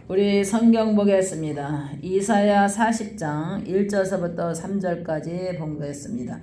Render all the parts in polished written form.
우리 성경 보겠습니다. 이사야 40장 1절서부터 3절까지 봉독했습니다.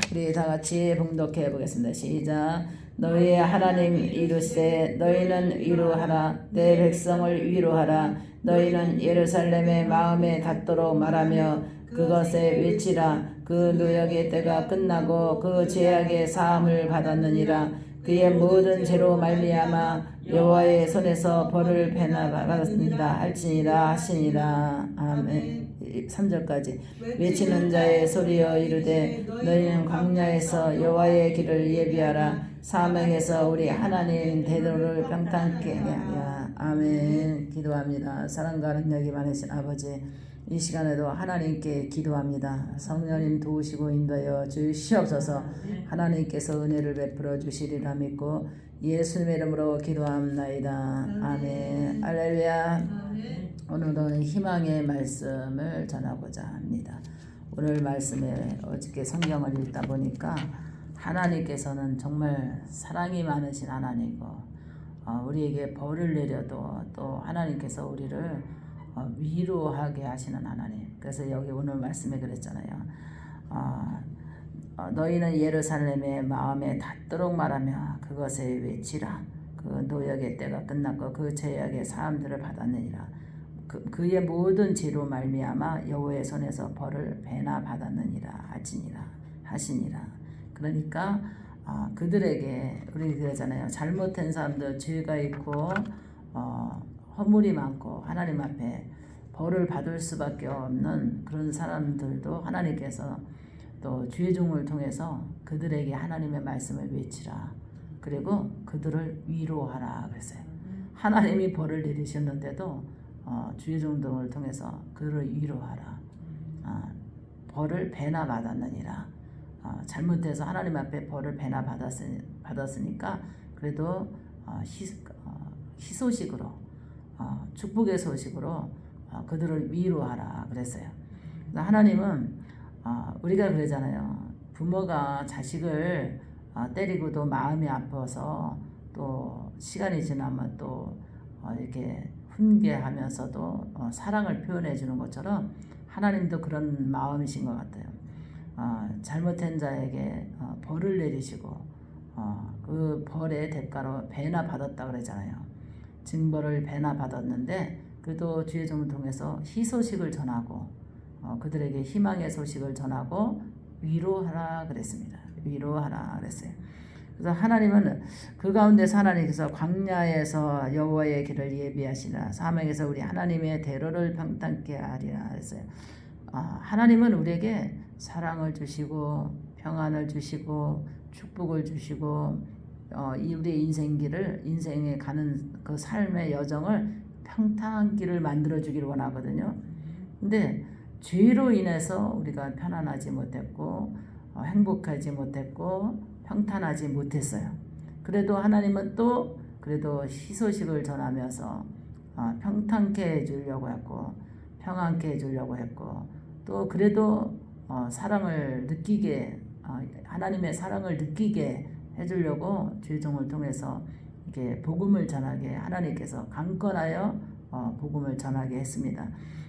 우리 다 같이 봉독해 보겠습니다. 시작. 너희의 하나님 이르시되 너희는 위로하라. 내 백성을 위로하라. 너희는 예루살렘의 마음에 닿도록 말하며 그것에 외치라. 그 노역의 때가 끝나고 그 죄악의 사함을 받았느니라. 그의 모든 죄로 말미암아 여호와의 손에서 벌을 패나 받았습니다. 할지니라 하시니라. 아멘. 3절까지. 외치는 자의 소리여 이르되 너희는 광야에서 여호와의 길을 예비하라. 사명에서 우리 하나님 대도를 평탄케 하라. 아멘. 기도합니다. 사랑과 능력이 많으신 아버지, 이 시간에도 하나님께 기도합니다. 성령님 도우시고 인도하여 주시옵소서. 하나님께서 은혜를 베풀어 주시리라 믿고 예수님의 이름으로 기도합나이다. 아멘. 할렐루야. 오늘은 희망의 말씀을 전하고자 합니다. 오늘 말씀에 어저께 성경을 읽다 보니까 하나님께서는 정말 사랑이 많으신 하나님이고 우리에게 벌을 내려도 또 하나님께서 우리를 위로하게 하시는 하나님. 그래서 여기 오늘 말씀에 그랬잖아요. 너희는 예루살렘의 마음에 닿도록 말하며 그것에 외치라. 그 노역의 때가 끝났고 그 죄악의 사함들을 받았느니라. 그의 모든 죄로 말미암아 여호와의 손에서 벌을 배나 받았느니라 하시니라. 그러니까 그들에게 우리 그러잖아요. 잘못한 사람들 죄가 있고 허물이 많고 하나님 앞에 벌을 받을 수밖에 없는 그런 사람들도 하나님께서 또 주의 종을 통해서 그들에게 하나님의 말씀을 외치라. 그리고 그들을 위로하라 그랬어요. 하나님이 벌을 내리셨는데도 주의 종들을 통해서 그들을 위로하라. 벌을 배나 받았느니라. 잘못해서 하나님 앞에 벌을 배나 받았으니까 그래도 희소식으로 축복의 소식으로 그들을 위로하라 그랬어요. 하나님은 우리가 그러잖아요. 부모가 자식을 때리고도 마음이 아파서 또 시간이 지나면 또 이렇게 훈계하면서도 사랑을 표현해 주는 것처럼 하나님도 그런 마음이신 것 같아요. 잘못한 자에게 벌을 내리시고 그 벌의 대가로 배나 받았다 그러잖아요. 징벌을 배나 받았는데 그래도 주의 종을 통해서 희소식을 전하고 그들에게 희망의 소식을 전하고 위로하라 그랬습니다. 위로하라 그랬어요. 그래서 하나님은 그 가운데서 하나님께서 광야에서 여호와의 길을 예비하시라. 사명에서 우리 하나님의 대로를 평탄케 하리라 했어요. 하나님은 우리에게 사랑을 주시고 평안을 주시고 축복을 주시고 우리의 인생에 가는 그 삶의 여정을 평탄길을 만들어 주기를 원하거든요. 근데 죄로 인해서 우리가 편안하지 못했고 행복하지 못했고 평탄하지 못했어요. 그래도 하나님은 또 그래도 희소식을 전하면서 평탄케 해주려고 했고 평안케 해주려고 했고 또 그래도 사랑을 느끼게 하나님의 사랑을 느끼게 해주려고 주의 종을 통해서 이렇게 복음을 전하게 하나님께서 강권하여 복음을 전하게 했습니다.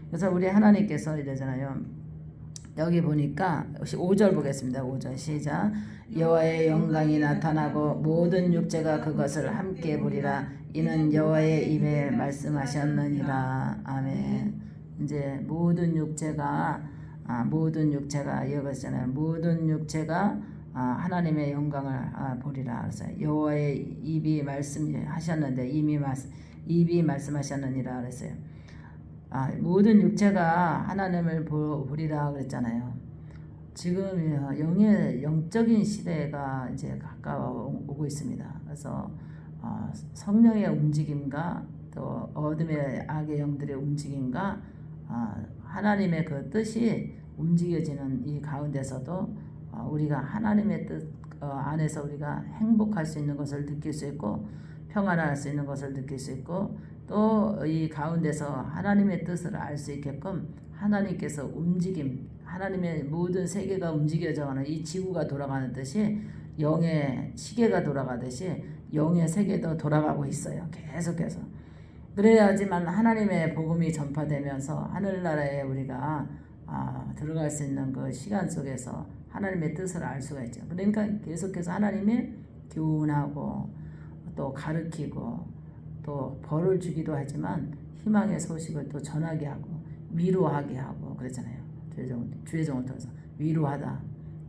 그래서 우리 하나님께서 이러잖아요. 여기 보니까 5절 보겠습니다. 5절 시작. 여호와의 영광이 나타나고 모든 육체가 그것을 함께 보리라. 이는 여호와의 입에 말씀하셨느니라. 아멘. 이제 모든 육체가 이어갔잖아요. 모든 육체가 하나님의 영광을 보리라. 그래서 여호와의 입이 말씀하셨는데 입이 말씀하셨느니라 그랬어요. 모든 육체가 하나님을 보리라 그랬잖아요. 지금 영적인 시대가 이제 가까워오고 있습니다. 그래서 성령의 움직임과 또 어둠의 악의 영들의 움직임과 하나님의 그 뜻이 움직여지는 이 가운데서도 우리가 하나님의 뜻 안에서 우리가 행복할 수 있는 것을 느낄 수 있고 평안할 수 있는 것을 느낄 수 있고 또 이 가운데서 하나님의 뜻을 알 수 있게끔 하나님께서 하나님의 모든 세계가 움직여져가는 이 지구가 돌아가는 듯이 영의 시계가 돌아가듯이 영의 세계도 돌아가고 있어요. 계속해서. 그래야지만 하나님의 복음이 전파되면서 하늘나라에 우리가 들어갈 수 있는 그 시간 속에서 하나님의 뜻을 알 수가 있죠. 그러니까 계속해서 하나님이 교훈하고 또 가르치고 또 벌을 주기도 하지만 희망의 소식을 또 전하게 하고 위로하게 하고 그랬잖아요. 주의 종을 통해서 위로하다.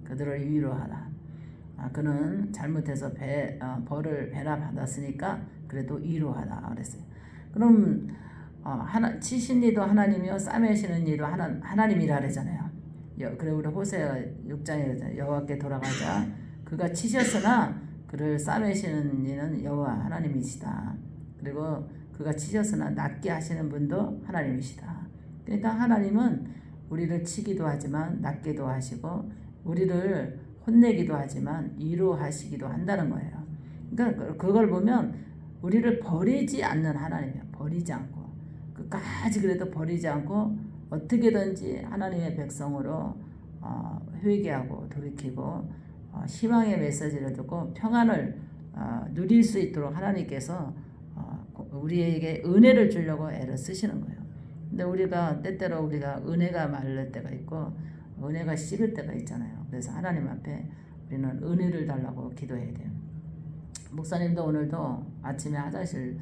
그들을 위로하다. 그는 잘못해서 벌을 배나 받았으니까 그래도 위로하다 그랬어요. 그럼 치신 이도 하나님이요 싸매시는 이도 하나님이라 그러잖아요. 그래 우리 호세 6장에 여호와께 돌아가자. 그가 치셨으나 그를 싸매시는 이는 여호와 하나님이시다. 그리고 그가 치셨으나 낫게 하시는 분도 하나님이시다. 그러니까 하나님은 우리를 치기도 하지만 낫게도 하시고 우리를 혼내기도 하지만 위로하시기도 한다는 거예요. 그러니까 그걸 보면 우리를 버리지 않는 하나님이에요. 버리지 않고 끝까지 그래도 버리지 않고 어떻게든지 하나님의 백성으로 회개하고 돌이키고 희망의 메시지를 듣고 평안을 누릴 수 있도록 하나님께서 우리에게 은혜를 주려고 애를 쓰시는 거예요. 근데 우리가 때때로 우리가 은혜가 마를 때가 있고 은혜가 식을 때가 있잖아요. 그래서 하나님 앞에 우리는 은혜를 달라고 기도해야 돼요. 목사님도 오늘도 아침에 화장실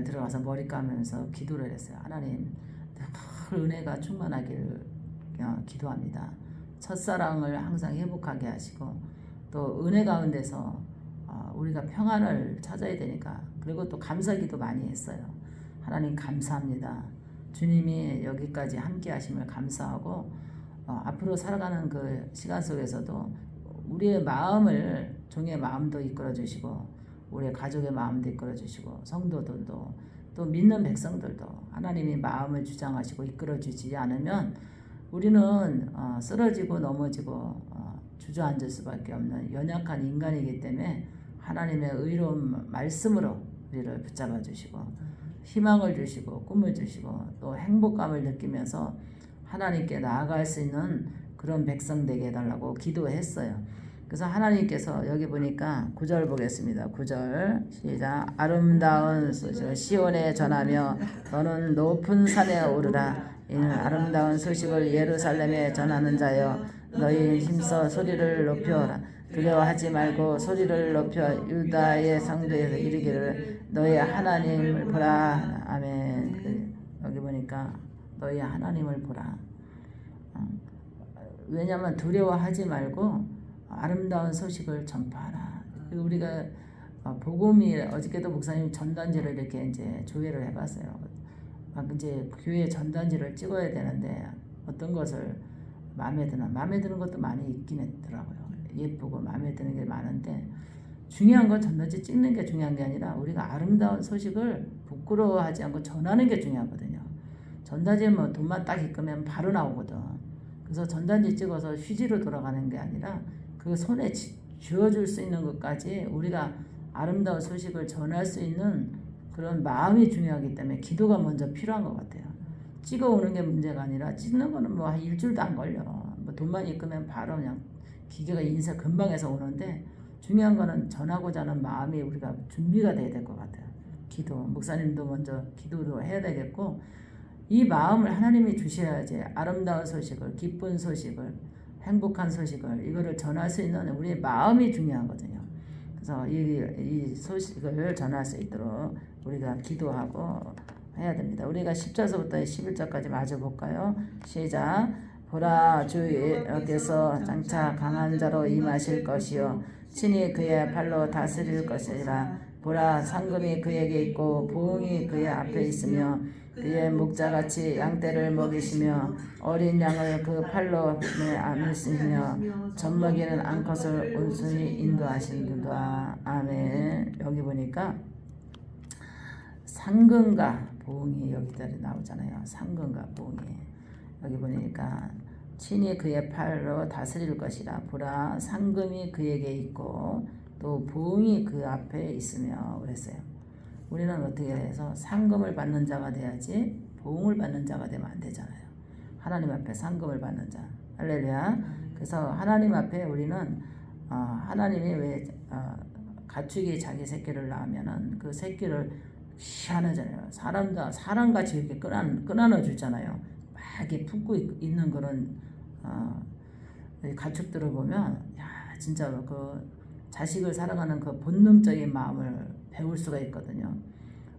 들어가서 머리 감으면서 기도를 했어요. 하나님 늘 은혜가 충만하길 기도합니다. 첫사랑을 항상 회복하게 하시고 또 은혜 가운데서 우리가 평안을 찾아야 되니까 그리고 또 감사기도 많이 했어요. 하나님 감사합니다. 주님이 여기까지 함께 하심을 감사하고 앞으로 살아가는 그 시간 속에서도 우리의 마음을 종의 마음도 이끌어 주시고 우리의 가족의 마음도 이끌어 주시고 성도들도 또 믿는 백성들도 하나님이 마음을 주장하시고 이끌어 주지 않으면 우리는 쓰러지고 넘어지고 주저앉을 수밖에 없는 연약한 인간이기 때문에 하나님의 의로운 말씀으로 우리를 붙잡아 주시고 희망을 주시고 꿈을 주시고 또 행복감을 느끼면서 하나님께 나아갈 수 있는 그런 백성 되게 해달라고 기도했어요. 그래서 하나님께서 여기 보니까 9절 보겠습니다. 9절 시작. 아름다운 소식을 시온에 전하며 너는 높은 산에 오르라. 이는 아름다운 소식을 예루살렘에 전하는 자여 너희 힘써 소리를 높여라. 두려워하지 말고 소리를 높여 유다의 성도에서 이르기를 너희 하나님을 보라. 아멘. 여기 보니까 너희 하나님을 보라. 왜냐하면 두려워하지 말고 아름다운 소식을 전파하라. 우리가 복음이 어저께도 목사님 전단지를 이렇게 이제 조회를 해봤어요. 이제 교회 전단지를 찍어야 되는데 어떤 것을 마음에 드는 것도 많이 있긴 했더라고요. 예쁘고 마음에 드는 게 많은데 중요한 건 전단지 찍는 게 중요한 게 아니라 우리가 아름다운 소식을 부끄러워하지 않고 전하는 게 중요하거든요. 전단지에 뭐 돈만 딱 입으면 바로 나오거든. 그래서 전단지 찍어서 휴지로 돌아가는 게 아니라 그 손에 쥐어줄 수 있는 것까지 우리가 아름다운 소식을 전할 수 있는 그런 마음이 중요하기 때문에 기도가 먼저 필요한 것 같아요. 찍어오는 게 문제가 아니라 찍는 거는 뭐 한 일주일도 안 걸려. 뭐 돈만 입으면 바로 그냥 기계가 인쇄 금방 해서 오는데 중요한 거는 전하고자 하는 마음이 우리가 준비가 돼야 될 것 같아요. 기도. 목사님도 먼저 기도도 해야 되겠고 이 마음을 하나님이 주셔야지 아름다운 소식을 기쁜 소식을 행복한 소식을 이거를 전할 수 있는 우리의 마음이 중요하거든요. 그래서 이 소식을 전할 수 있도록 우리가 기도하고 해야 됩니다. 우리가 10절서부터 11절까지 마저 볼까요? 시작. 보라 주께서 장차 강한 자로 임하실 것이요 친히 그의 팔로 다스릴 것이라. 보라 상금이 그에게 있고 부흥이 그의 앞에 있으며 그의 목자같이 양떼를 먹이시며 어린 양을 그 팔로 안으시며 젖먹이는 암컷을 온순히 인도하신다. 아멘. 여기 보니까 상금과 부흥이 여기까지 나오잖아요. 상금과 부흥이 여기 보니까 친히 그의 팔로 다스릴 것이라. 보라 상금이 그에게 있고 또 부흥이 그 앞에 있으며 그랬어요. 우리는 어떻게 해서 상금을 받는 자가 돼야지 부흥을 받는 자가 되면 안 되잖아요. 하나님 앞에 상금을 받는 자. 할렐루야. 그래서 하나님 앞에 우리는 하나님이 왜 가축이 자기 새끼를 낳으면은 그 새끼를 희한하잖아요. 사람같이 이렇게 끈안아 주잖아요. 막 이렇게 품고 있는 그런 가축들을 보면 야 진짜 그 자식을 사랑하는 그 본능적인 마음을 배울 수가 있거든요.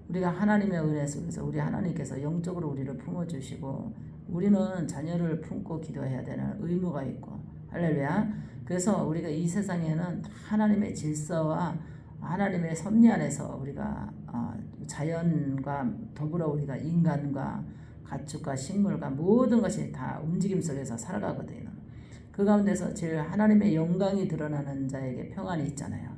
우리가 하나님의 은혜 속에서 우리 하나님께서 영적으로 우리를 품어주시고 우리는 자녀를 품고 기도해야 되는 의무가 있고 할렐루야. 그래서 우리가 이 세상에는 하나님의 질서와 하나님의 섭리 안에서 우리가 자연과 더불어 우리가 인간과 가축과 식물과 모든 것이 다 움직임 속에서 살아가거든요. 그 가운데서 제일 하나님의 영광이 드러나는 자에게 평안이 있잖아요.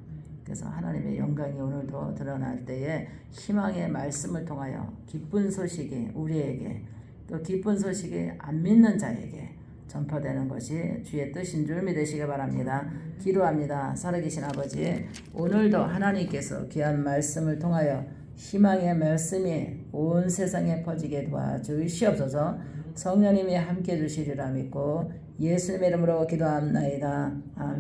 그래서 하나님의 영광이 오늘도 드러날 때에 희망의 말씀을 통하여 기쁜 소식이 우리에게 또 기쁜 소식이 안 믿는 자에게 전파되는 것이 주의 뜻인 줄 믿으시기 바랍니다. 기도합니다. 살아계신 아버지, 오늘도 하나님께서 귀한 말씀을 통하여 희망의 말씀이 온 세상에 퍼지게 도와주시옵소서. 성령님이 함께 해주시리라 믿고 예수님의 이름으로 기도합나이다. 아멘.